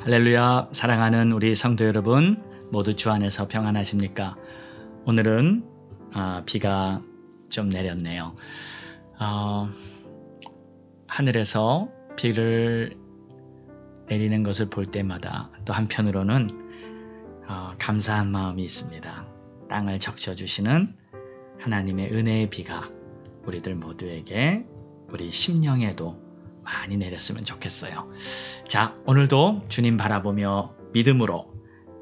할렐루야. 사랑하는 우리 성도 여러분, 모두 주 안에서 평안하십니까? 오늘은 비가 좀 내렸네요. 하늘에서 비를 내리는 것을 볼 때마다 또 한편으로는 감사한 마음이 있습니다. 땅을 적셔주시는 하나님의 은혜의 비가 우리들 모두에게, 우리 심령에도 많이 내렸으면 좋겠어요. 자, 오늘도 주님 바라보며 믿음으로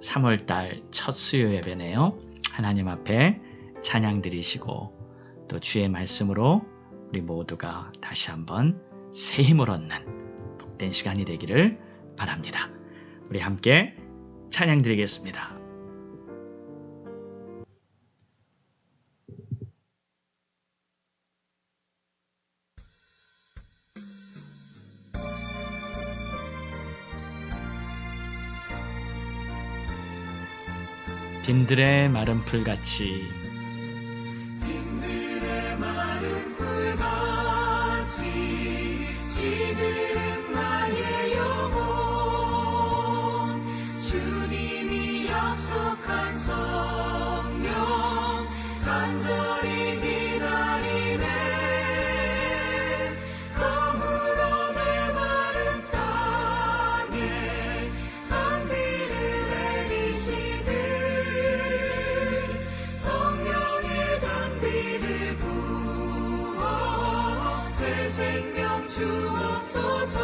3월달 첫 수요 예배네요. 하나님 앞에 찬양 드리시고 또 주의 말씀으로 우리 모두가 다시 한번 새 힘을 얻는 복된 시간이 되기를 바랍니다. 우리 함께 찬양 드리겠습니다. 빈들의 마른 풀같이 빈들의 마른 풀같이 시들은 나의 영혼 주님이 약속한 성령 간절히 기다리네 가물어 내 마른 땅에 단비를 내리시네 성령의 단비를 부어 새 생명 주옵소서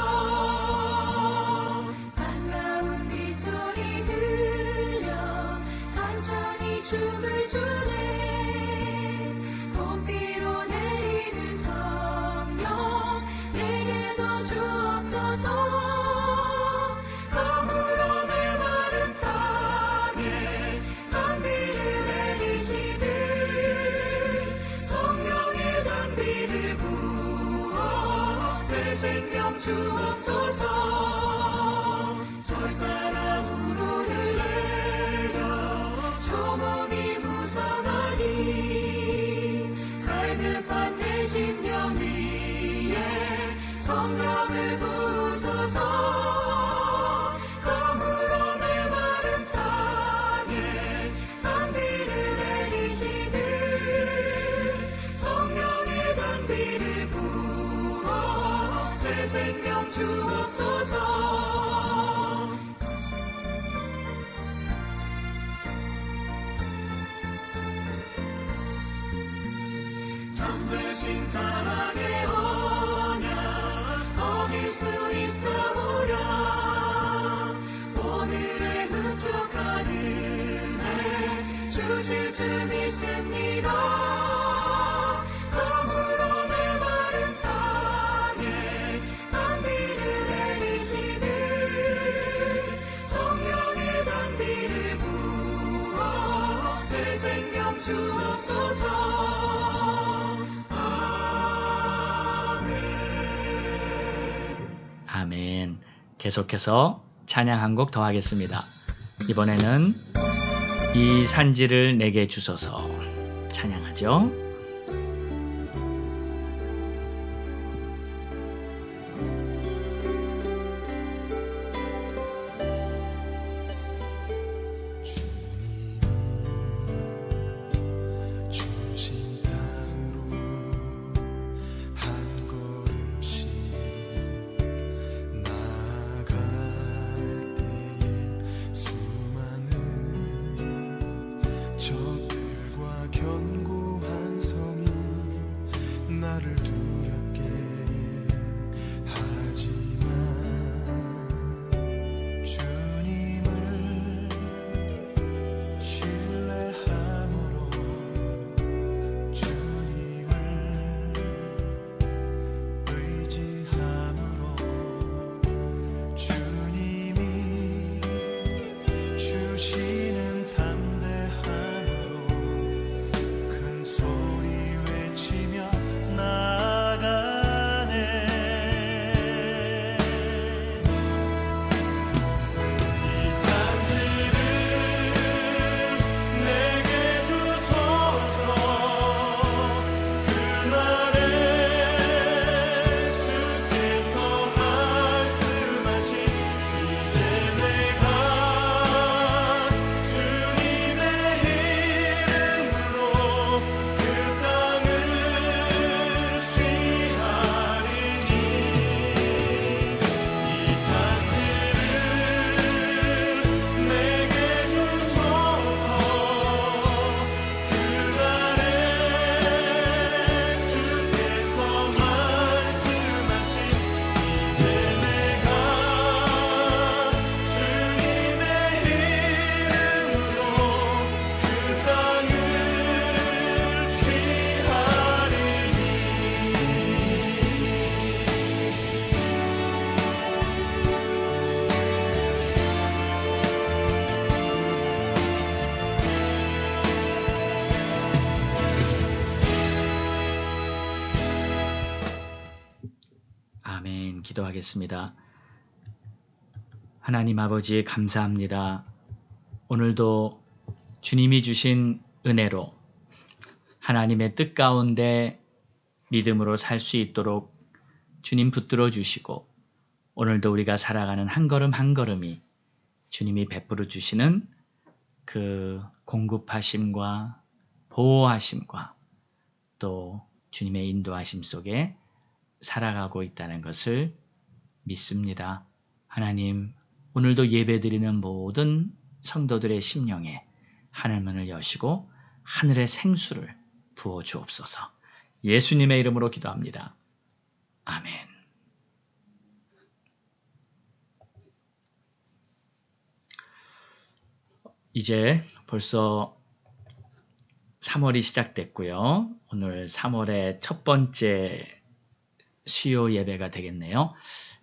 반가운 빗소리 들려 산천이 춤을 추네 봄비로 내리는 성령 내게도 주옵소서 가물어 내 마른 땅에 단비를 내리시듯 성령의 단비를 부어 새 생명 주옵소서 절 따라 우로를 내려 초목이 무성하니 갈급한 내 심령 위에 성령을 부으소서 가물어 내 마른 땅에 단비를 내리시듯 성령의 단비를 부어 새 생명 주옵소서 참되신 사랑의 언약 어길 수 있사오랴 오늘의 흡족한 은혜 주실 줄 믿습니다 가물어 내 마른 땅에 단비를 내리시듯 성령의 단비를 부어 새 생명 주옵소서 아멘. 계속해서 찬양 한 곡 더 하겠습니다. 이번에는 이 산지를 내게 주소서 찬양하죠. 주신 땅으로 한 걸음씩 나아갈 때에 수많은 적들과 견고한 아멘. 기도하겠습니다. 하나님 아버지 감사합니다. 오늘도 주님이 주신 은혜로 하나님의 뜻 가운데 믿음으로 살 수 있도록 주님 붙들어 주시고 오늘도 우리가 살아가는 한 걸음 한 걸음이 주님이 베풀어 주시는 그 공급하심과 보호하심과 또 주님의 인도하심 속에 살아가고 있다는 것을 믿습니다. 하나님, 오늘도 예배드리는 모든 성도들의 심령에 하늘문을 여시고 하늘의 생수를 부어 주옵소서. 예수님의 이름으로 기도합니다. 아멘. 이제 벌써 3월이 시작됐고요. 오늘 3월의 첫 번째 수요 예배가 되겠네요.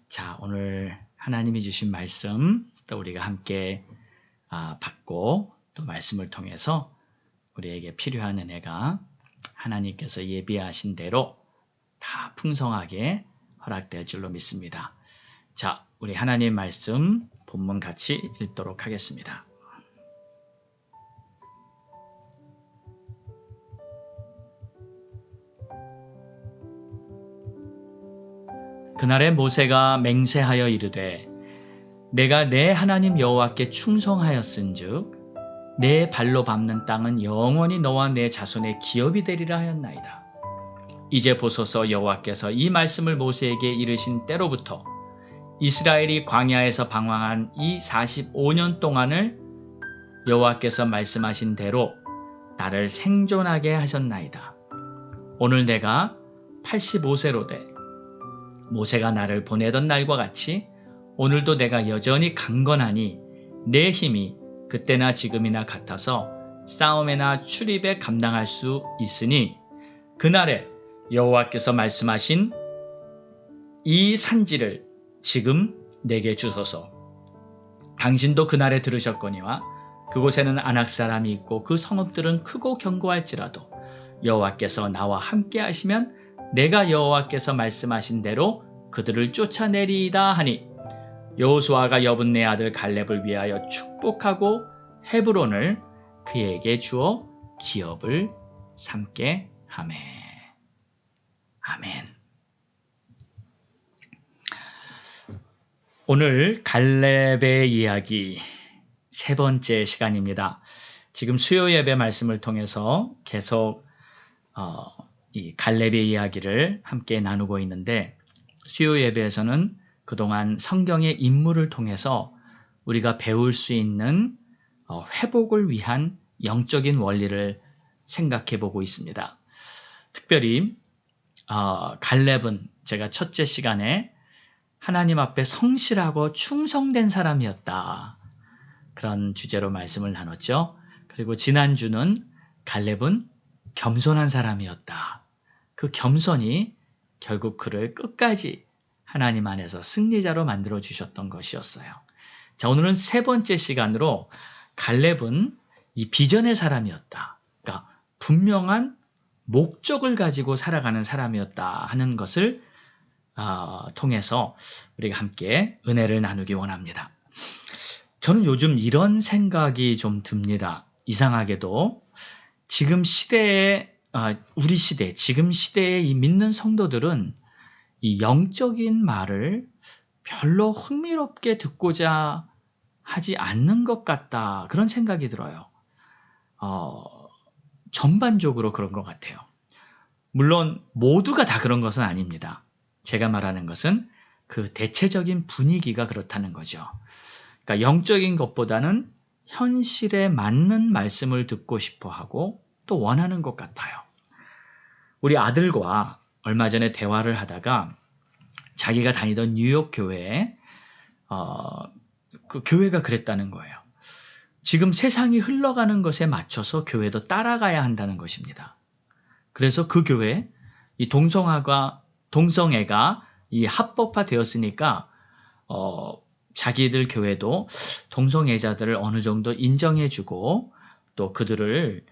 자, 오늘 하나님이 주신 말씀 또 우리가 함께 받고 또 말씀을 통해서 우리에게 필요한 은혜가 하나님께서 예비하신 대로 다 풍성하게 허락될 줄로 믿습니다. 자, 우리 하나님 말씀 본문 같이 읽도록 하겠습니다. 그날에 모세가 맹세하여 이르되 내가 내 하나님 여호와께 충성하였은즉 내 발로 밟는 땅은 영원히 너와 내 자손의 기업이 되리라 하였나이다. 이제 보소서 여호와께서 이 말씀을 모세에게 이르신 때로부터 이스라엘이 광야에서 방황한 이 45년 동안을 여호와께서 말씀하신 대로 나를 생존하게 하셨나이다. 오늘 내가 85세로 돼 모세가 나를 보내던 날과 같이 오늘도 내가 여전히 강건하니 내 힘이 그때나 지금이나 같아서 싸움에나 출입에 감당할 수 있으니 그날에 여호와께서 말씀하신 이 산지를 지금 내게 주소서. 당신도 그날에 들으셨거니와 그곳에는 아낙 사람이 있고 그 성읍들은 크고 견고할지라도 여호와께서 나와 함께 하시면 내가 여호와께서 말씀하신 대로 그들을 쫓아내리이다 하니 여호수아가 여분네 아들 갈렙을 위하여 축복하고 헤브론을 그에게 주어 기업을 삼게 하매. 아멘. 오늘 갈렙의 이야기 세 번째 시간입니다. 지금 수요 예배 말씀을 통해서 계속 이 갈렙의 이야기를 함께 나누고 있는데 수요 예배에서는 그동안 성경의 인물을 통해서 우리가 배울 수 있는 회복을 위한 영적인 원리를 생각해 보고 있습니다. 특별히 갈렙은 제가 첫째 시간에 하나님 앞에 성실하고 충성된 사람이었다. 그런 주제로 말씀을 나눴죠. 그리고 지난주는 갈렙은 겸손한 사람이었다. 그 겸손이 결국 그를 끝까지 하나님 안에서 승리자로 만들어 주셨던 것이었어요. 자, 오늘은 세 번째 시간으로 갈렙은 이 비전의 사람이었다. 그러니까 분명한 목적을 가지고 살아가는 사람이었다 하는 것을 통해서 우리가 함께 은혜를 나누기 원합니다. 저는 요즘 이런 생각이 좀 듭니다. 이상하게도 지금 시대에 우리 시대, 지금 시대에 이 믿는 성도들은 이 영적인 말을 별로 흥미롭게 듣고자 하지 않는 것 같다. 그런 생각이 들어요. 전반적으로 그런 것 같아요. 물론 모두가 다 그런 것은 아닙니다. 제가 말하는 것은 그 대체적인 분위기가 그렇다는 거죠. 그러니까 영적인 것보다는 현실에 맞는 말씀을 듣고 싶어 하고 또 원하는 것 같아요. 우리 아들과 얼마 전에 대화를 하다가 자기가 다니던 뉴욕 교회에 그 교회가 그랬다는 거예요. 지금 세상이 흘러가는 것에 맞춰서 교회도 따라가야 한다는 것입니다. 그래서 그 교회, 이 동성애가 이 합법화 되었으니까 자기들 교회도 동성애자들을 어느 정도 인정해주고 또 그들을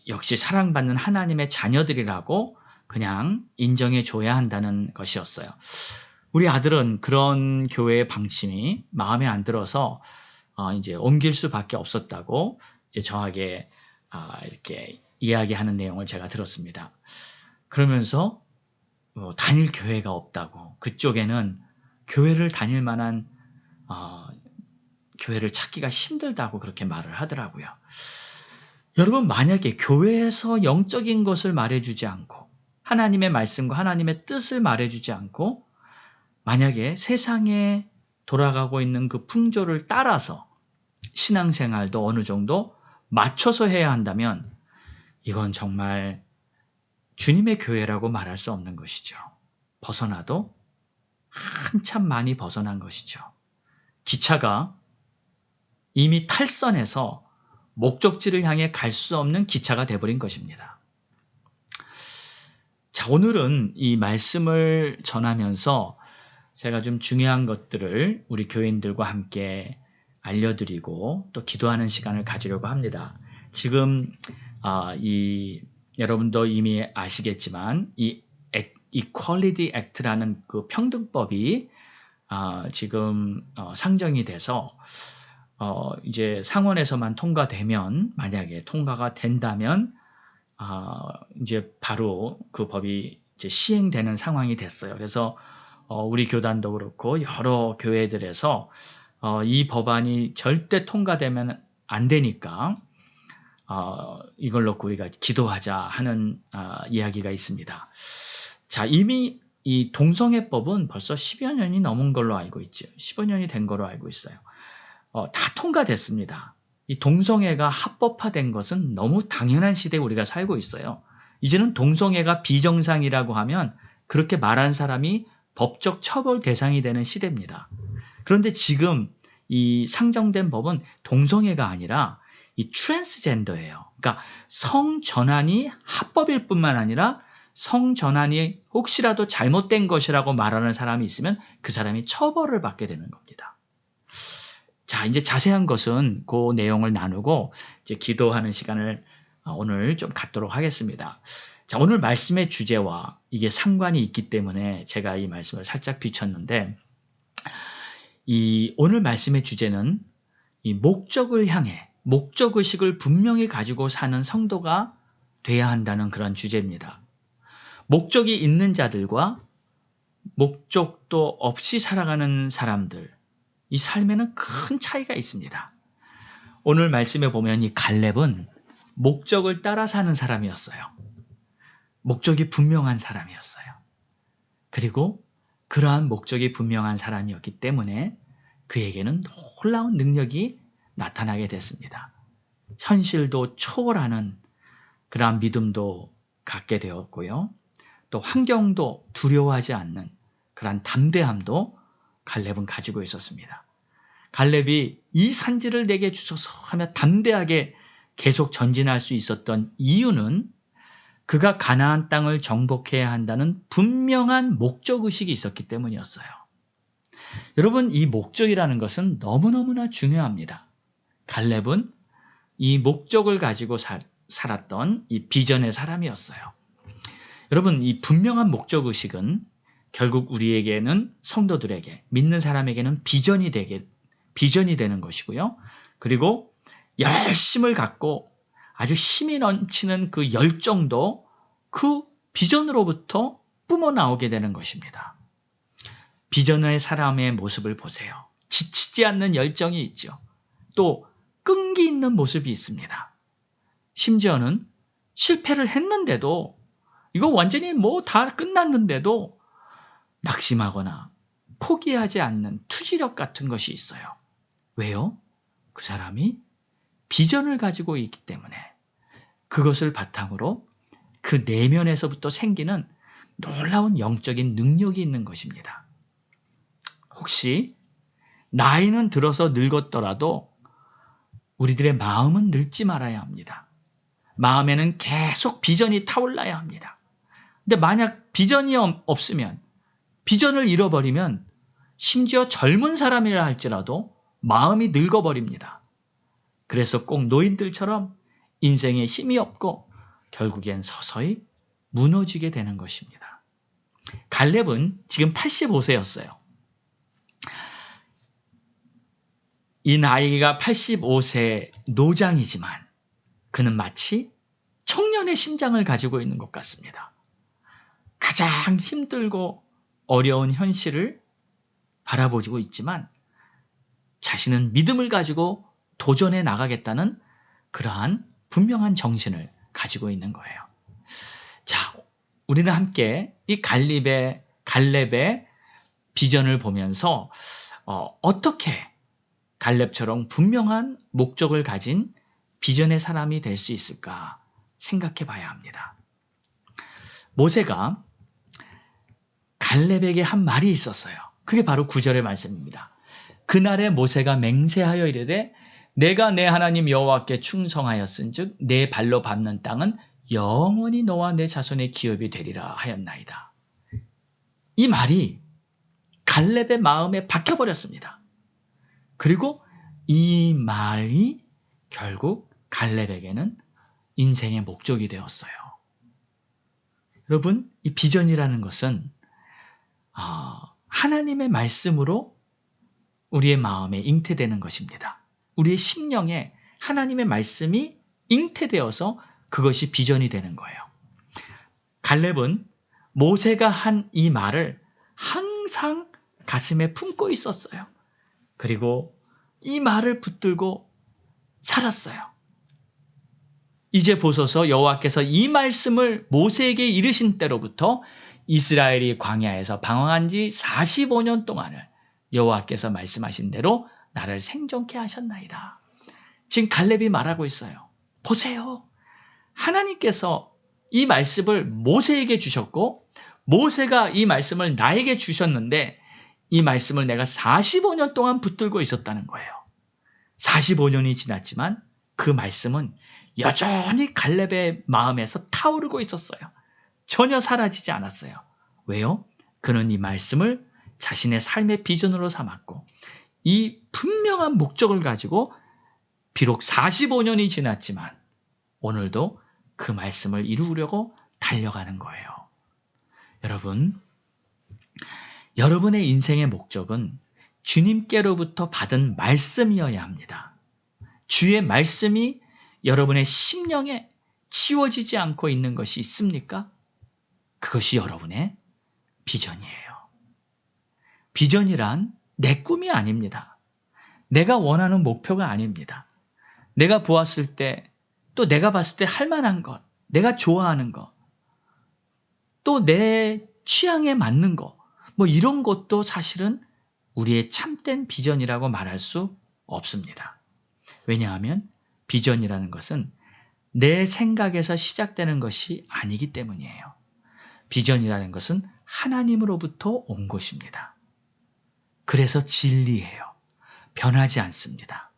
역시 사랑받는 하나님의 자녀들이라고 그냥 인정해 줘야 한다는 것이었어요. 우리 아들은 그런 교회의 방침이 마음에 안 들어서 이제 옮길 수밖에 없었다고 이제 저에게 이렇게 이야기하는 내용을 제가 들었습니다. 그러면서 다닐 교회가 없다고, 그쪽에는 교회를 다닐 만한 교회를 찾기가 힘들다고 그렇게 말을 하더라고요. 여러분, 만약에 교회에서 영적인 것을 말해주지 않고 하나님의 말씀과 하나님의 뜻을 말해주지 않고 만약에 세상에 돌아가고 있는 그 풍조를 따라서 신앙생활도 어느 정도 맞춰서 해야 한다면 이건 정말 주님의 교회라고 말할 수 없는 것이죠. 벗어나도 한참 많이 벗어난 것이죠. 기차가 이미 탈선해서 목적지를 향해 갈 수 없는 기차가 돼버린 것입니다. 자, 오늘은 이 말씀을 전하면서 제가 좀 중요한 것들을 우리 교인들과 함께 알려드리고 또 기도하는 시간을 가지려고 합니다. 지금 여러분도 이미 아시겠지만 이 Equality Act라는 그 평등법이 지금 상정이 돼서 이제 상원에서만 통과되면, 만약에 통과가 된다면 이제 바로 그 법이 이제 시행되는 상황이 됐어요. 그래서 우리 교단도 그렇고 여러 교회들에서 이 법안이 절대 통과되면 안 되니까 이걸 놓고 우리가 기도하자 하는 이야기가 있습니다. 자, 이미 이 동성애법은 벌써 10여 년이 넘은 걸로 알고 있죠. 10여 년이 된 걸로 알고 있어요. 다 통과됐습니다. 이 동성애가 합법화된 것은 너무 당연한 시대에 우리가 살고 있어요. 이제는 동성애가 비정상이라고 하면 그렇게 말한 사람이 법적 처벌 대상이 되는 시대입니다. 그런데 지금 이 상정된 법은 동성애가 아니라 이 트랜스젠더예요. 그러니까 성전환이 합법일 뿐만 아니라 성전환이 혹시라도 잘못된 것이라고 말하는 사람이 있으면 그 사람이 처벌을 받게 되는 겁니다. 자, 이제 자세한 것은 그 내용을 나누고 이제 기도하는 시간을 오늘 좀 갖도록 하겠습니다. 자, 오늘 말씀의 주제와 이게 상관이 있기 때문에 제가 이 말씀을 살짝 비쳤는데, 이 오늘 말씀의 주제는 이 목적을 향해 목적의식을 분명히 가지고 사는 성도가 돼야 한다는 그런 주제입니다. 목적이 있는 자들과 목적도 없이 살아가는 사람들, 이 삶에는 큰 차이가 있습니다. 오늘 말씀에 보면 이 갈렙은 목적을 따라 사는 사람이었어요. 목적이 분명한 사람이었어요. 그리고 그러한 목적이 분명한 사람이었기 때문에 그에게는 놀라운 능력이 나타나게 됐습니다. 현실도 초월하는 그러한 믿음도 갖게 되었고요. 또 환경도 두려워하지 않는 그러한 담대함도 갈렙은 가지고 있었습니다. 갈렙이 이 산지를 내게 주소서 하며 담대하게 계속 전진할 수 있었던 이유는 그가 가나안 땅을 정복해야 한다는 분명한 목적의식이 있었기 때문이었어요. 여러분, 이 목적이라는 것은 너무너무나 중요합니다. 갈렙은 이 목적을 가지고 살았던 이 비전의 사람이었어요. 여러분, 이 분명한 목적의식은 결국 우리에게는, 성도들에게, 믿는 사람에게는 비전이 되는 것이고요. 그리고 열심을 갖고 아주 힘이 넘치는 그 열정도 그 비전으로부터 뿜어나오게 되는 것입니다. 비전의 사람의 모습을 보세요. 지치지 않는 열정이 있죠. 또 끈기 있는 모습이 있습니다. 심지어는 실패를 했는데도, 이거 완전히 뭐 다 끝났는데도 낙심하거나 포기하지 않는 투지력 같은 것이 있어요. 왜요? 그 사람이 비전을 가지고 있기 때문에, 그것을 바탕으로 그 내면에서부터 생기는 놀라운 영적인 능력이 있는 것입니다. 혹시 나이는 들어서 늙었더라도 우리들의 마음은 늙지 말아야 합니다. 마음에는 계속 비전이 타올라야 합니다. 근데 만약 비전이 없으면, 비전을 잃어버리면 심지어 젊은 사람이라 할지라도 마음이 늙어버립니다. 그래서 꼭 노인들처럼 인생에 힘이 없고 결국엔 서서히 무너지게 되는 것입니다. 갈렙은 지금 85세였어요. 이 나이가 85세 노장이지만 그는 마치 청년의 심장을 가지고 있는 것 같습니다. 가장 힘들고 어려운 현실을 바라보고 있지만 자신은 믿음을 가지고 도전해 나가겠다는 그러한 분명한 정신을 가지고 있는 거예요. 자, 우리는 함께 이 갈렙의 비전을 보면서 어떻게 갈렙처럼 분명한 목적을 가진 비전의 사람이 될 수 있을까 생각해 봐야 합니다. 모세가 갈렙에게 한 말이 있었어요. 그게 바로 9절의 말씀입니다. 그날에 모세가 맹세하여 이르되 내가 내 하나님 여호와께 충성하였은즉 내 발로 밟는 땅은 영원히 너와 내 자손의 기업이 되리라 하였나이다. 이 말이 갈렙의 마음에 박혀버렸습니다. 그리고 이 말이 결국 갈렙에게는 인생의 목적이 되었어요. 여러분, 이 비전이라는 것은 하나님의 말씀으로 우리의 마음에 잉태되는 것입니다. 우리의 심령에 하나님의 말씀이 잉태되어서 그것이 비전이 되는 거예요. 갈렙은 모세가 한 이 말을 항상 가슴에 품고 있었어요. 그리고 이 말을 붙들고 살았어요. 이제 보소서 여호와께서 이 말씀을 모세에게 이르신 때로부터 이스라엘이 광야에서 방황한 지 45년 동안을 여호와께서 말씀하신 대로 나를 생존케 하셨나이다. 지금 갈렙이 말하고 있어요. 보세요. 하나님께서 이 말씀을 모세에게 주셨고 모세가 이 말씀을 나에게 주셨는데 이 말씀을 내가 45년 동안 붙들고 있었다는 거예요. 45년이 지났지만 그 말씀은 여전히 갈렙의 마음에서 타오르고 있었어요. 전혀 사라지지 않았어요. 왜요? 그는 이 말씀을 자신의 삶의 비전으로 삼았고 이 분명한 목적을 가지고 비록 45년이 지났지만 오늘도 그 말씀을 이루려고 달려가는 거예요. 여러분, 여러분의 인생의 목적은 주님께로부터 받은 말씀이어야 합니다. 주의 말씀이 여러분의 심령에 치워지지 않고 있는 것이 있습니까? 그것이 여러분의 비전이에요. 비전이란 내 꿈이 아닙니다. 내가 원하는 목표가 아닙니다. 내가 보았을 때, 또 내가 봤을 때 할 만한 것, 내가 좋아하는 것, 또 내 취향에 맞는 것, 뭐 이런 것도 사실은 우리의 참된 비전이라고 말할 수 없습니다. 왜냐하면 비전이라는 것은 내 생각에서 시작되는 것이 아니기 때문이에요. 비전이라는 것은 하나님으로부터 온 것입니다. 그래서 진리예요. 변하지 않습니다.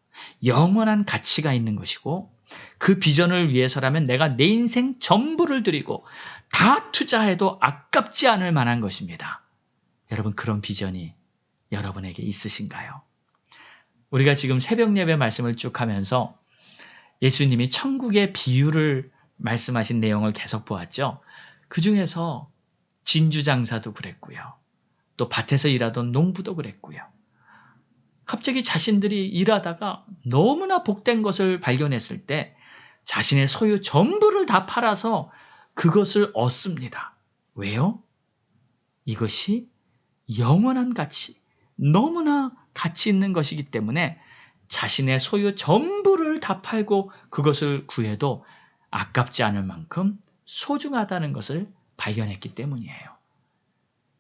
영원한 가치가 있는 것이고 그 비전을 위해서라면 내가 내 인생 전부를 드리고 다 투자해도 아깝지 않을 만한 것입니다. 여러분, 그런 비전이 여러분에게 있으신가요? 우리가 지금 새벽 예배 말씀을 쭉 하면서 예수님이 천국의 비유를 말씀하신 내용을 계속 보았죠. 그 중에서 진주장사도 그랬고요. 또 밭에서 일하던 농부도 그랬고요. 갑자기 자신들이 일하다가 너무나 복된 것을 발견했을 때 자신의 소유 전부를 다 팔아서 그것을 얻습니다. 왜요? 이것이 영원한 가치, 너무나 가치 있는 것이기 때문에 자신의 소유 전부를 다 팔고 그것을 구해도 아깝지 않을 만큼 소중하다는 것을 발견했기 때문이에요.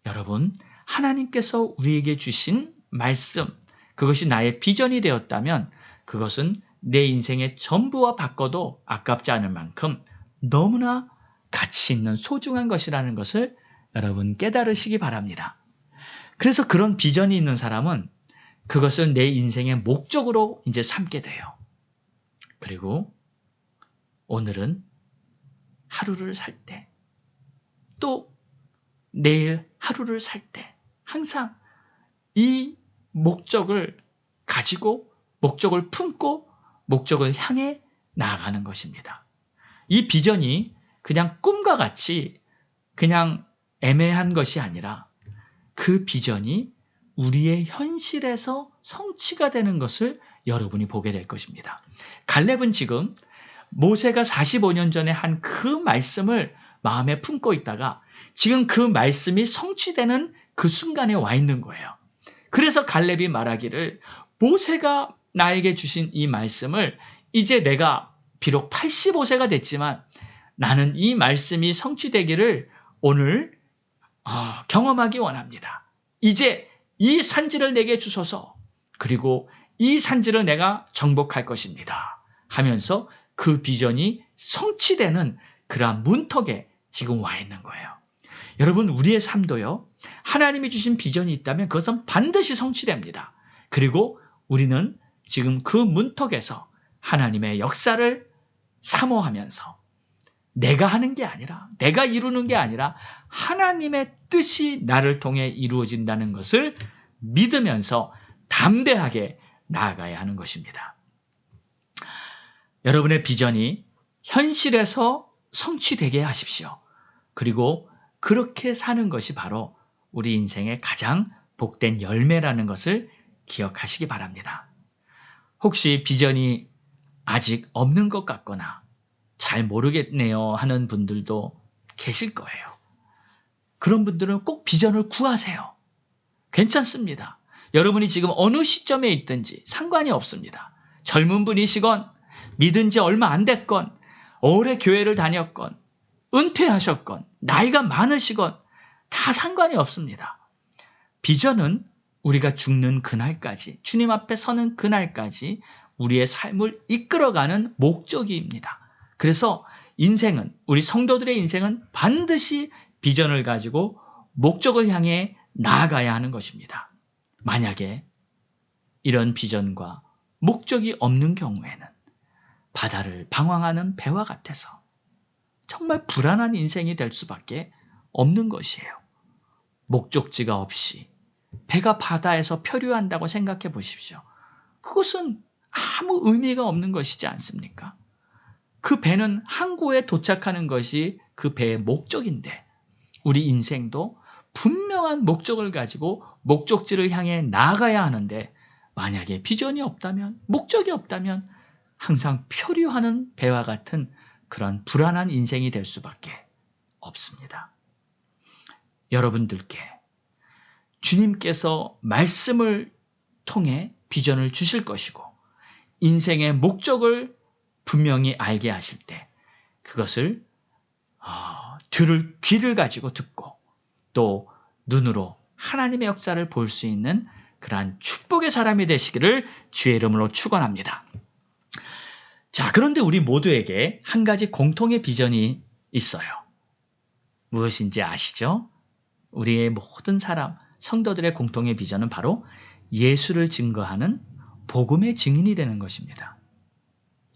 여러분, 하나님께서 우리에게 주신 말씀, 그것이 나의 비전이 되었다면 그것은 내 인생의 전부와 바꿔도 아깝지 않을 만큼 너무나 가치 있는 소중한 것이라는 것을 여러분 깨달으시기 바랍니다. 그래서 그런 비전이 있는 사람은 그것을 내 인생의 목적으로 이제 삼게 돼요. 그리고 오늘은 하루를 살 때, 또 내일 하루를 살 때 항상 이 목적을 가지고 목적을 품고 목적을 향해 나아가는 것입니다. 이 비전이 그냥 꿈과 같이 그냥 애매한 것이 아니라 그 비전이 우리의 현실에서 성취가 되는 것을 여러분이 보게 될 것입니다. 갈렙은 지금 모세가 45년 전에 한 그 말씀을 마음에 품고 있다가 지금 그 말씀이 성취되는 그 순간에 와 있는 거예요. 그래서 갈렙이 말하기를 모세가 나에게 주신 이 말씀을 이제 내가 비록 85세가 됐지만 나는 이 말씀이 성취되기를 오늘 경험하기 원합니다. 이제 이 산지를 내게 주소서. 그리고 이 산지를 내가 정복할 것입니다. 하면서 그 비전이 성취되는 그러한 문턱에 지금 와 있는 거예요. 여러분, 우리의 삶도요, 하나님이 주신 비전이 있다면 그것은 반드시 성취됩니다. 그리고 우리는 지금 그 문턱에서 하나님의 역사를 사모하면서 내가 하는 게 아니라, 내가 이루는 게 아니라 하나님의 뜻이 나를 통해 이루어진다는 것을 믿으면서 담대하게 나아가야 하는 것입니다. 여러분의 비전이 현실에서 성취되게 하십시오. 그리고 그렇게 사는 것이 바로 우리 인생의 가장 복된 열매라는 것을 기억하시기 바랍니다. 혹시 비전이 아직 없는 것 같거나 잘 모르겠네요 하는 분들도 계실 거예요. 그런 분들은 꼭 비전을 구하세요. 괜찮습니다. 여러분이 지금 어느 시점에 있든지 상관이 없습니다. 젊은 분이시건 믿은 지 얼마 안 됐건 오래 교회를 다녔건 은퇴하셨건 나이가 많으시건 다 상관이 없습니다. 비전은 우리가 죽는 그날까지, 주님 앞에 서는 그날까지 우리의 삶을 이끌어가는 목적입니다. 그래서 인생은, 우리 성도들의 인생은 반드시 비전을 가지고 목적을 향해 나아가야 하는 것입니다. 만약에 이런 비전과 목적이 없는 경우에는 바다를 방황하는 배와 같아서 정말 불안한 인생이 될 수밖에 없는 것이에요. 목적지가 없이 배가 바다에서漂流한다고 생각해 보십시오. 그것은 아무 의미가 없는 것이지 않습니까? 그 배는 항구에 도착하는 것이 그 배의 목적인데 우리 인생도 분명한 목적을 가지고 목적지를 향해 나아가야 하는데 만약에 비전이 없다면, 목적이 없다면 항상 표류하는 배와 같은 그런 불안한 인생이 될 수밖에 없습니다. 여러분들께 주님께서 말씀을 통해 비전을 주실 것이고 인생의 목적을 분명히 알게 하실 때 그것을 귀를 가지고 듣고 또 눈으로 하나님의 역사를 볼 수 있는 그러한 축복의 사람이 되시기를 주의 이름으로 축원합니다. 자, 그런데 우리 모두에게 한 가지 공통의 비전이 있어요. 무엇인지 아시죠? 우리의 모든 사람, 성도들의 공통의 비전은 바로 예수를 증거하는 복음의 증인이 되는 것입니다.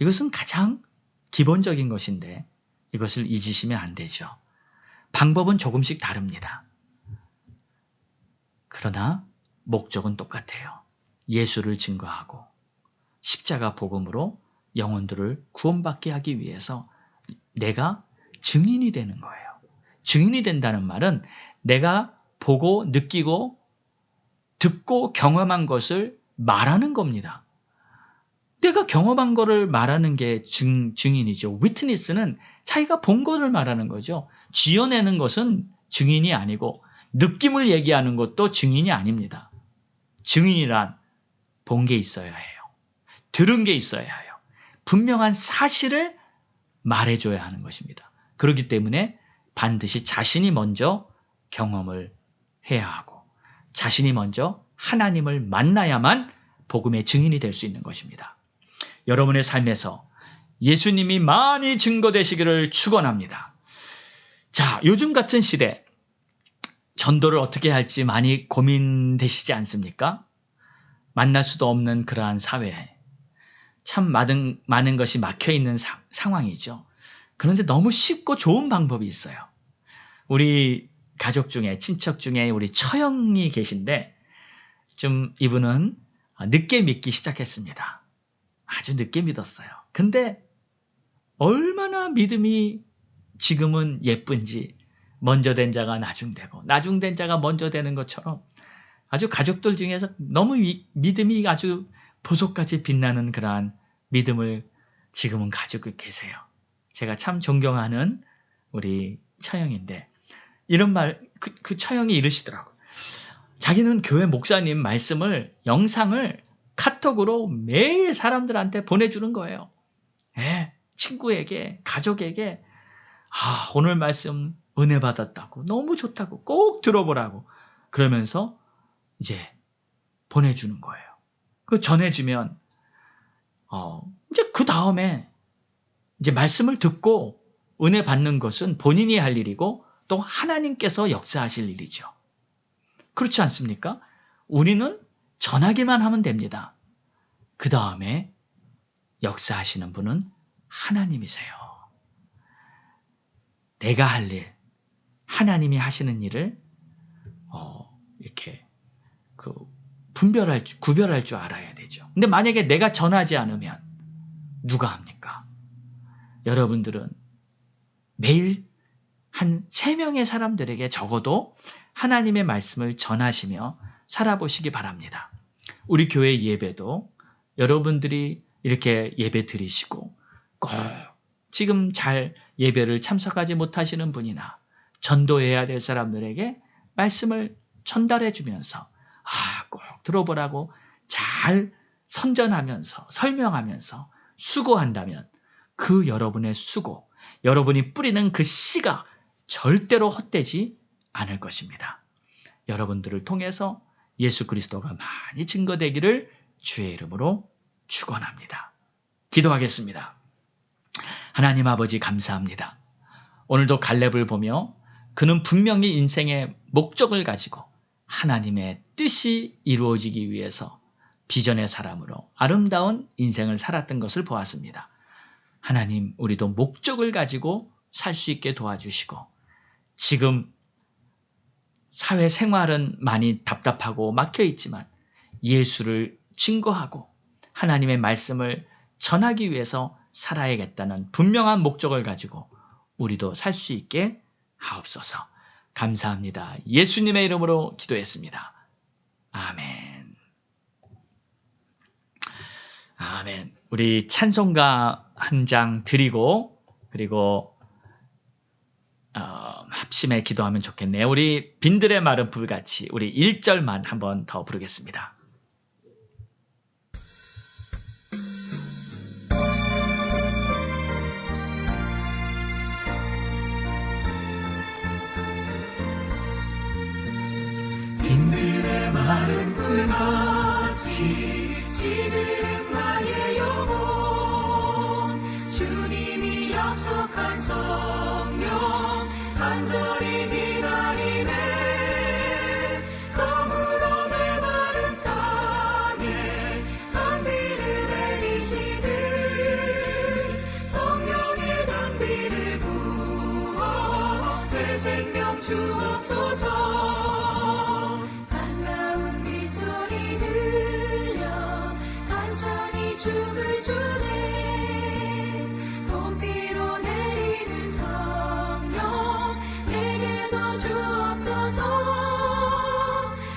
이것은 가장 기본적인 것인데 이것을 잊으시면 안 되죠. 방법은 조금씩 다릅니다. 그러나 목적은 똑같아요. 예수를 증거하고 십자가 복음으로 영혼들을 구원받게 하기 위해서 내가 증인이 되는 거예요. 증인이 된다는 말은 내가 보고 느끼고 듣고 경험한 것을 말하는 겁니다. 내가 경험한 것을 말하는 게 증인이죠. 위트니스는 자기가 본 것을 말하는 거죠. 지어내는 것은 증인이 아니고 느낌을 얘기하는 것도 증인이 아닙니다. 증인이란 본 게 있어야 해요. 들은 게 있어야 해요. 분명한 사실을 말해줘야 하는 것입니다. 그렇기 때문에 반드시 자신이 먼저 경험을 해야 하고 자신이 먼저 하나님을 만나야만 복음의 증인이 될 수 있는 것입니다. 여러분의 삶에서 예수님이 많이 증거되시기를 축원합니다. 자, 요즘 같은 시대 전도를 어떻게 할지 많이 고민되시지 않습니까? 만날 수도 없는 그러한 사회, 참 많은 것이 막혀있는 상황이죠. 그런데 너무 쉽고 좋은 방법이 있어요. 우리 가족 중에, 친척 중에 우리 처형이 계신데 좀 이분은 늦게 믿기 시작했습니다. 아주 늦게 믿었어요. 근데 얼마나 믿음이 지금은 예쁜지 먼저 된 자가 나중되고 나중된 자가 먼저 되는 것처럼 아주 가족들 중에서 너무 믿음이 아주 보석같이 빛나는 그러한 믿음을 지금은 가지고 계세요. 제가 참 존경하는 우리 처형인데 이런 말, 그 처형이 이러시더라고요. 자기는 교회 목사님 말씀을, 영상을 카톡으로 매일 사람들한테 보내주는 거예요. 예, 친구에게, 가족에게, 오늘 말씀 은혜 받았다고, 너무 좋다고, 꼭 들어보라고, 그러면서 이제 보내주는 거예요. 그 전해주면, 이제 그 다음에 이제 말씀을 듣고 은혜 받는 것은 본인이 할 일이고 또 하나님께서 역사하실 일이죠. 그렇지 않습니까? 우리는 전하기만 하면 됩니다. 그 다음에 역사하시는 분은 하나님이세요. 내가 할 일, 하나님이 하시는 일을 이렇게 구별할 줄 알아야 되죠. 근데 만약에 내가 전하지 않으면 누가 합니까? 여러분들은 매일 한 3명의 사람들에게 적어도 하나님의 말씀을 전하시며 살아보시기 바랍니다. 우리 교회 예배도 여러분들이 이렇게 예배 드리시고 꼭 지금 잘 예배를 참석하지 못하시는 분이나 전도해야 될 사람들에게 말씀을 전달해 주면서 꼭 들어보라고 잘 선전하면서 설명하면서 수고한다면 그 여러분의 수고, 여러분이 뿌리는 그 씨가 절대로 헛되지 않을 것입니다. 여러분들을 통해서 예수 그리스도가 많이 증거되기를 주의 이름으로 축원합니다. 기도하겠습니다. 하나님 아버지 감사합니다. 오늘도 갈렙을 보며 그는 분명히 인생의 목적을 가지고 하나님의 뜻이 이루어지기 위해서 비전의 사람으로 아름다운 인생을 살았던 것을 보았습니다. 하나님, 우리도 목적을 가지고 살 수 있게 도와주시고 지금 사회생활은 많이 답답하고 막혀 있지만 예수를 증거하고 하나님의 말씀을 전하기 위해서 살아야겠다는 분명한 목적을 가지고 우리도 살 수 있게 하옵소서. 감사합니다. 예수님의 이름으로 기도했습니다. 아멘. 아멘. 우리 찬송가 한 장 드리고 그리고 합심해 기도하면 좋겠네요. 우리 빈들의 마른 불같이 우리 1절만 한번 더 부르겠습니다. 빈들의 마른 불같이 시들은 나의 영혼 주님이 약속한 성령 간절히 기다리네 가물어 메마른 땅에 단비를 내리시듯 성령의 단비를 부어 새 생명 주옵소서 반가운 빗소리 들려 산천이 춤을 추네 봄비로 내리는 성령 내게도 주옵소서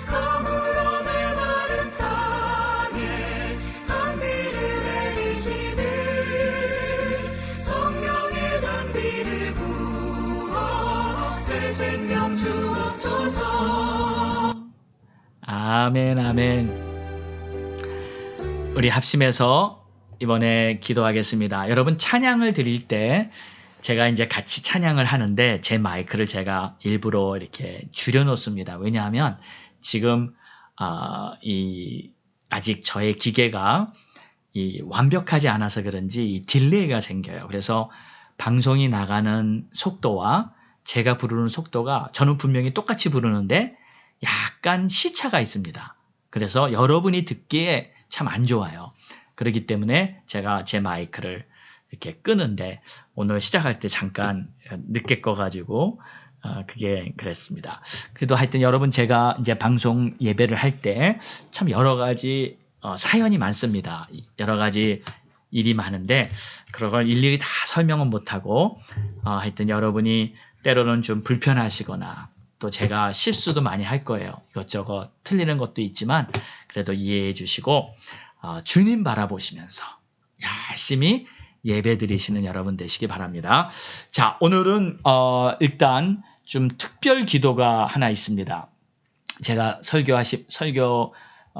가물어 메마른 땅에 단비를 내리시듯 성령의 단비를 부어 새 생명 주옵소서. 아멘, 아멘. 우리 합심해서 이번에 기도하겠습니다. 여러분 찬양을 드릴 때 제가 이제 같이 찬양을 하는데 제 마이크를 제가 일부러 이렇게 줄여놓습니다. 왜냐하면 지금 아직 저의 기계가 완벽하지 않아서 그런지 이 딜레이가 생겨요. 그래서 방송이 나가는 속도와 제가 부르는 속도가 저는 분명히 똑같이 부르는데 약간 시차가 있습니다. 그래서 여러분이 듣기에 참 안 좋아요. 그렇기 때문에 제가 제 마이크를 이렇게 끄는데 오늘 시작할 때 잠깐 늦게 꺼가지고 그게 그랬습니다. 그래도 하여튼 여러분 제가 이제 방송 예배를 할 때 참 여러 가지 사연이 많습니다. 여러 가지 일이 많은데 그런 걸 일일이 다 설명은 못하고 하여튼 여러분이 때로는 좀 불편하시거나 또 제가 실수도 많이 할 거예요. 이것저것 틀리는 것도 있지만 그래도 이해해 주시고 주님 바라보시면서 열심히 예배 드리시는 여러분 되시기 바랍니다. 자, 오늘은 일단 좀 특별 기도가 하나 있습니다. 제가 설교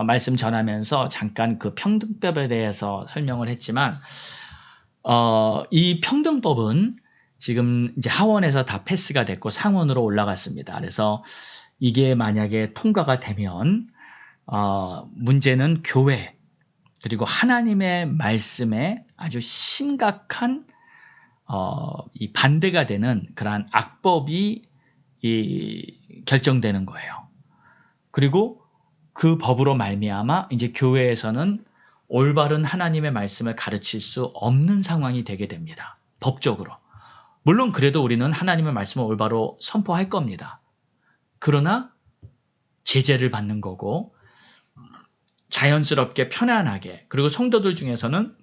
말씀 전하면서 잠깐 그 평등법에 대해서 설명을 했지만 이 평등법은 지금 이제 하원에서 다 패스가 됐고 상원으로 올라갔습니다. 그래서 이게 만약에 통과가 되면 문제는 교회 그리고 하나님의 말씀에 아주 심각한 이 반대가 되는 그러한 악법이 결정되는 거예요. 그리고 그 법으로 말미암아 이제 교회에서는 올바른 하나님의 말씀을 가르칠 수 없는 상황이 되게 됩니다. 법적으로. 물론 그래도 우리는 하나님의 말씀을 올바로 선포할 겁니다. 그러나 제재를 받는 거고 자연스럽게 편안하게 그리고 성도들 중에서는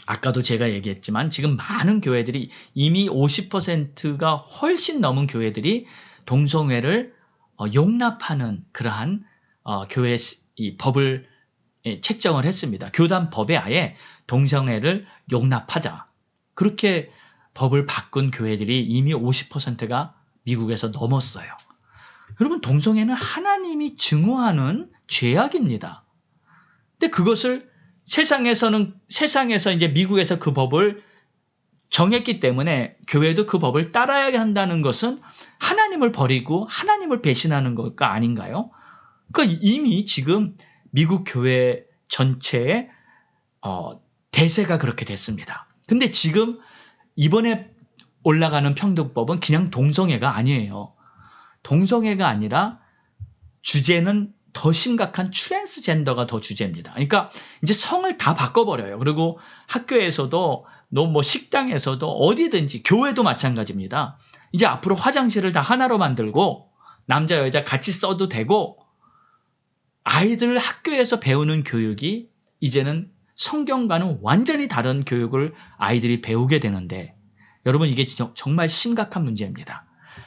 아까도 제가 얘기했지만 지금 많은 교회들이 이미 50%가 훨씬 넘은 교회들이 동성애를 용납하는 그러한 교회 이 법을 책정을 했습니다. 교단법에 아예 동성애를 용납하자. 그렇게 법을 바꾼 교회들이 이미 50%가 미국에서 넘었어요. 여러분, 동성애는 하나님이 증오하는 죄악입니다. 근데 그것을 세상에서 이제 미국에서 그 법을 정했기 때문에 교회도 그 법을 따라야 한다는 것은 하나님을 버리고 하나님을 배신하는 것가 아닌가요? 그러니까 이미 지금 미국 교회 전체의 대세가 그렇게 됐습니다. 근데 지금 이번에 올라가는 평등법은 그냥 동성애가 아니에요. 동성애가 아니라 주제는 더 심각한 트랜스젠더가 더 주제입니다. 그러니까 이제 성을 다 바꿔버려요. 그리고 학교에서도 뭐 식당에서도 어디든지 교회도 마찬가지입니다. 이제 앞으로 화장실을 다 하나로 만들고 남자 여자 같이 써도 되고 아이들 학교에서 배우는 교육이 이제는 성경과는 완전히 다른 교육을 아이들이 배우게 되는데 여러분 이게 정말 심각한 문제입니다.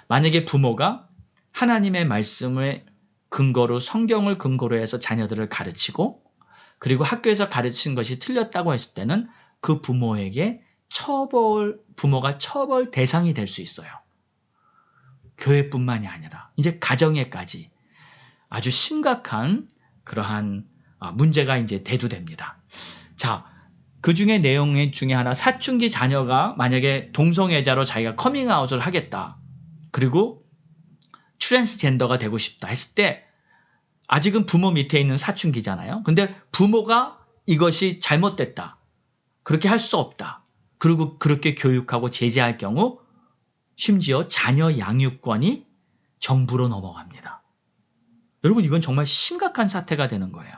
만약에 부모가 하나님의 말씀을 근거로 성경을 근거로 해서 자녀들을 가르치고 그리고 학교에서 가르치는 것이 틀렸다고 했을 때는 그 부모에게 부모가 처벌 대상이 될 수 있어요. 교회뿐만이 아니라 이제 가정에까지 아주 심각한 그러한 문제가 이제 대두됩니다. 자, 그 중에 내용 중에 하나 사춘기 자녀가 만약에 동성애자로 자기가 커밍아웃을 하겠다. 그리고 트랜스젠더가 되고 싶다 했을 때 아직은 부모 밑에 있는 사춘기잖아요. 근데 부모가 이것이 잘못됐다. 그렇게 할 수 없다. 그리고 그렇게 교육하고 제재할 경우 심지어 자녀 양육권이 정부로 넘어갑니다. 여러분 이건 정말 심각한 사태가 되는 거예요.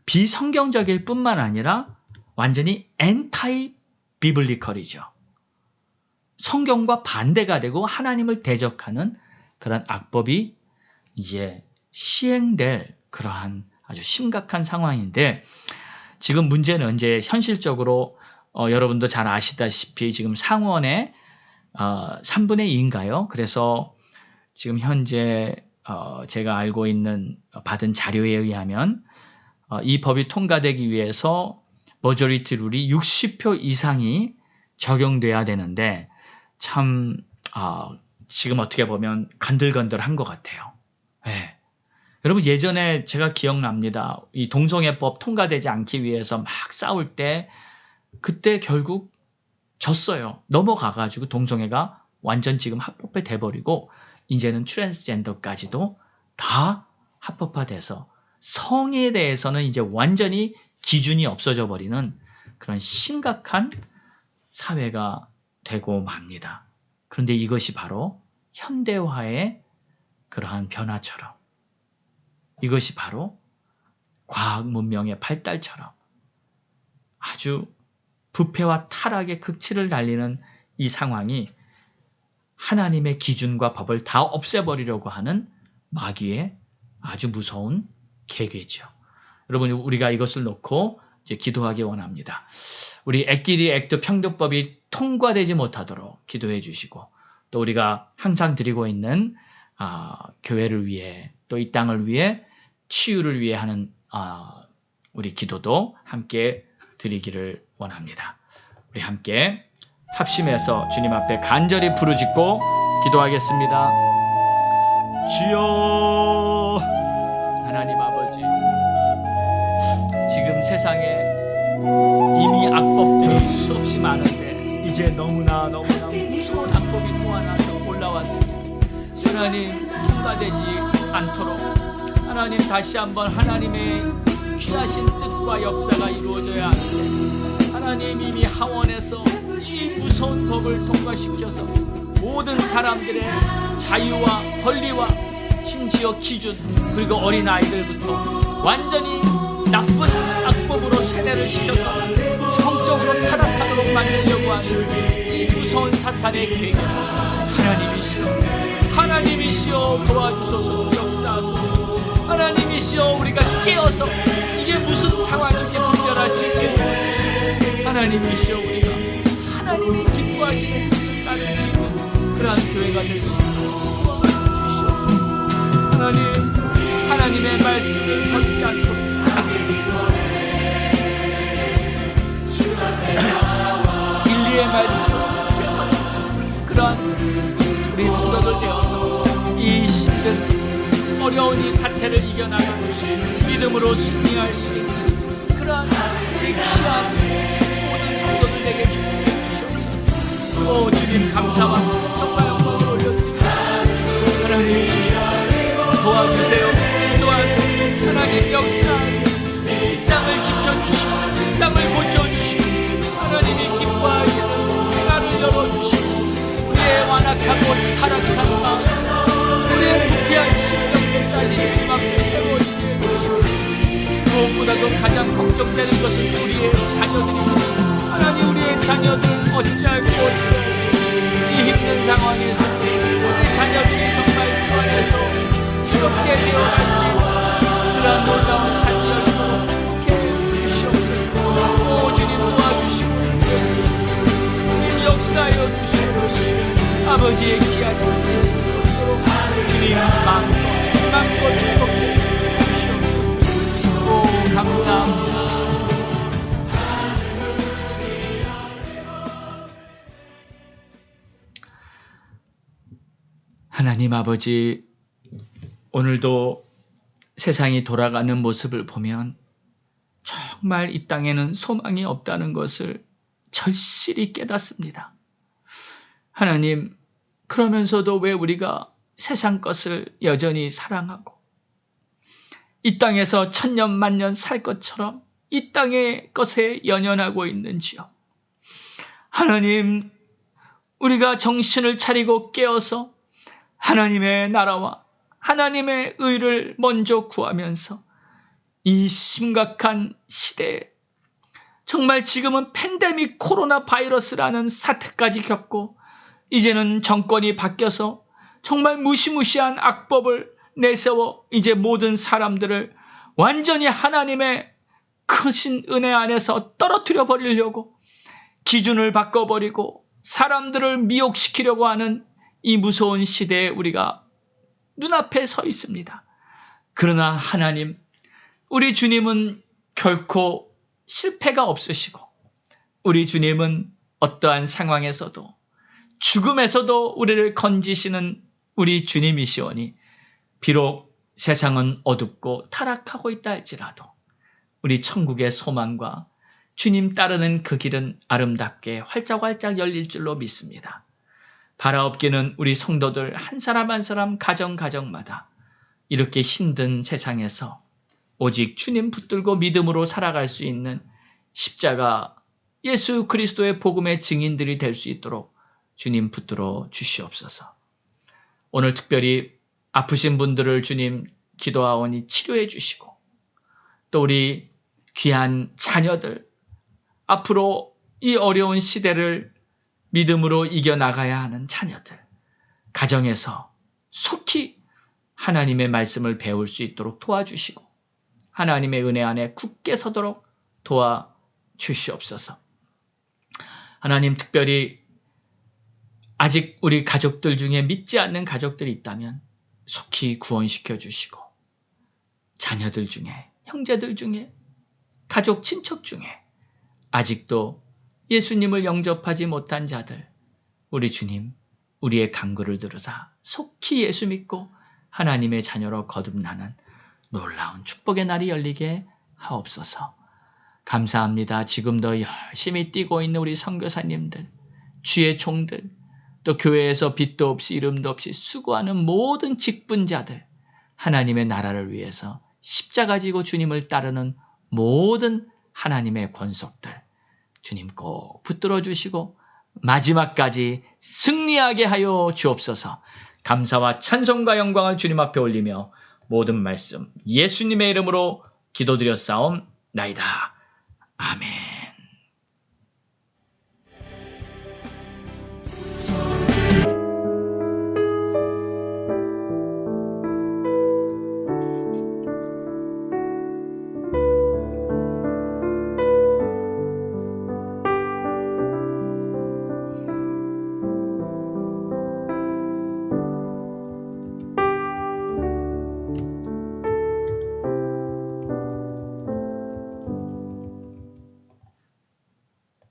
비성경적일 뿐만 아니라 완전히 엔타이 비블리컬이죠. 성경과 반대가 되고 하나님을 대적하는 그런 악법이 이제 시행될 그러한 아주 심각한 상황인데 지금 문제는 이제 현실적으로 여러분도 잘 아시다시피 지금 상원에 3분의 2인가요? 그래서 지금 현재 제가 알고 있는 받은 자료에 의하면 이 법이 통과되기 위해서 머저리티 룰이 60표 이상이 적용돼야 되는데 참 지금 어떻게 보면 건들건들한 것 같아요. 네. 여러분 예전에 제가 기억납니다. 이 동성애법 통과되지 않기 위해서 막 싸울 때 그때 결국 졌어요. 넘어가가지고 동성애가 완전 지금 합법화 돼버리고 이제는 트랜스젠더까지도 다 합법화돼서 성에 대해서는 이제 완전히 기준이 없어져 버리는 그런 심각한 사회가 되고 맙니다. 그런데 이것이 바로 현대화의 그러한 변화처럼 이것이 바로 과학 문명의 발달처럼 아주 부패와 타락의 극치를 달리는 이 상황이 하나님의 기준과 법을 다 없애버리려고 하는 마귀의 아주 무서운 계획이죠. 여러분 우리가 이것을 놓고 이제 기도하기 원합니다. 우리 액기리 액트 평등법이 통과되지 못하도록 기도해 주시고 또 우리가 항상 드리고 있는 교회를 위해 또 이 땅을 위해 치유를 위해 하는 우리 기도도 함께 드리기를 원합니다. 우리 함께 합심해서 주님 앞에 간절히 부르짖고 기도하겠습니다. 주여 하나님 아버지, 지금 세상에 이미 악법들이 수없이 많은데 이제 너무나 무서운 악법이 또 하나 더 올라왔습니다. 하나님, 통과되지 않도록 하나님 다시 한번 하나님의 귀하신 뜻과 역사가 이루어져야 하는데, 하나님 이미 하원에서 이 무서운 법을 통과시켜서 모든 사람들의 자유와 권리와 심지어 기준, 그리고 어린아이들부터 완전히 나쁜 악법으로 세뇌를 시켜서 성적으로 타락하도록 만들려고 하는 이 무서운 사탄의 계획을 하나님이시여 도와주소서, 역사하소서. 하나님이시여 우리가 깨어서 이게 무슨 상황인지 분별할 수 있게 도와주시고, 하나님이시여 우리가 하나님이 기뻐하시는 뜻을 따를 수 있는 그러한 교회가 될 수 있도록 주시옵소서. 하나님의 말씀을 버리지 않도록 진리의 말씀으로 계속 그러한 우리 성도들 되어서 이 힘든 어려운 이 사태를 이겨나가고 믿음으로 승리할 수 있는 그러한 우리 귀한 모든 성도들에게 축복해 주시옵소서. 오 주님, 감사와 정말 영광을 올려드립니다. 하나님 도와주세요. 기도하세요. 하나님 역사하세요. 이 땅을 지켜주시고 이 땅을 고쳐주시고 하나님이 기뻐하시는 생활을 열어주시고 우리의 완악하고 타락한 마음, 우리의 부패한 심령들까지 주님 앞에 세워지게 해주시고, 무엇보다도 가장 걱정되는 것은 우리의 자녀들입니다. 하나님, 우리의 자녀들 어찌할 수 없고 이 힘든 상황에서 우리 자녀들이 정말 주 안에서 새롭게 되어갈 수 있는 그러한 놀라운 삶이 열리도록 축복해 주시옵소서. 오 주님, 도와주시고 주님 역사하여 주시옵소서. 아버지의 귀하신 뜻이 이루어지도록 주님 마음껏 축복해 주시옵소서. 오 감사합니다. 하나님 아버지, 오늘도 세상이 돌아가는 모습을 보면 정말 이 땅에는 소망이 없다는 것을 절실히 깨닫습니다. 하나님, 그러면서도 왜 우리가 세상 것을 여전히 사랑하고 이 땅에서 천년 만년 살 것처럼 이 땅의 것에 연연하고 있는지요? 하나님, 우리가 정신을 차리고 깨어서 하나님의 나라와 하나님의 의를 먼저 구하면서 이 심각한 시대에, 정말 지금은 팬데믹 코로나 바이러스라는 사태까지 겪고 이제는 정권이 바뀌어서 정말 무시무시한 악법을 내세워 이제 모든 사람들을 완전히 하나님의 크신 은혜 안에서 떨어뜨려 버리려고 기준을 바꿔버리고 사람들을 미혹시키려고 하는 이 무서운 시대에 우리가 눈앞에 서 있습니다. 그러나 하나님, 우리 주님은 결코 실패가 없으시고 우리 주님은 어떠한 상황에서도 죽음에서도 우리를 건지시는 우리 주님이시오니, 비록 세상은 어둡고 타락하고 있다 할지라도 우리 천국의 소망과 주님 따르는 그 길은 아름답게 활짝활짝 열릴 줄로 믿습니다. 바라옵기는 우리 성도들 한 사람 한 사람 가정마다 이렇게 힘든 세상에서 오직 주님 붙들고 믿음으로 살아갈 수 있는 십자가 예수 그리스도의 복음의 증인들이 될 수 있도록 주님 붙들어 주시옵소서. 오늘 특별히 아프신 분들을 주님 기도하오니 치료해 주시고, 또 우리 귀한 자녀들 앞으로 이 어려운 시대를 믿음으로 이겨나가야 하는 자녀들, 가정에서 속히 하나님의 말씀을 배울 수 있도록 도와주시고 하나님의 은혜 안에 굳게 서도록 도와주시옵소서. 하나님, 특별히 아직 우리 가족들 중에 믿지 않는 가족들이 있다면 속히 구원시켜 주시고, 자녀들 중에, 형제들 중에, 가족 친척 중에 아직도 예수님을 영접하지 못한 자들, 우리 주님, 우리의 간구를 들으사 속히 예수 믿고 하나님의 자녀로 거듭나는 놀라운 축복의 날이 열리게 하옵소서. 감사합니다. 지금도 열심히 뛰고 있는 우리 선교사님들, 주의 종들, 또 교회에서 빛도 없이 이름도 없이 수고하는 모든 직분자들, 하나님의 나라를 위해서 십자가 지고 주님을 따르는 모든 하나님의 권속들, 주님 꼭 붙들어 주시고 마지막까지 승리하게 하여 주옵소서. 감사와 찬송과 영광을 주님 앞에 올리며 모든 말씀 예수님의 이름으로 기도드렸사옵나이다. 아멘.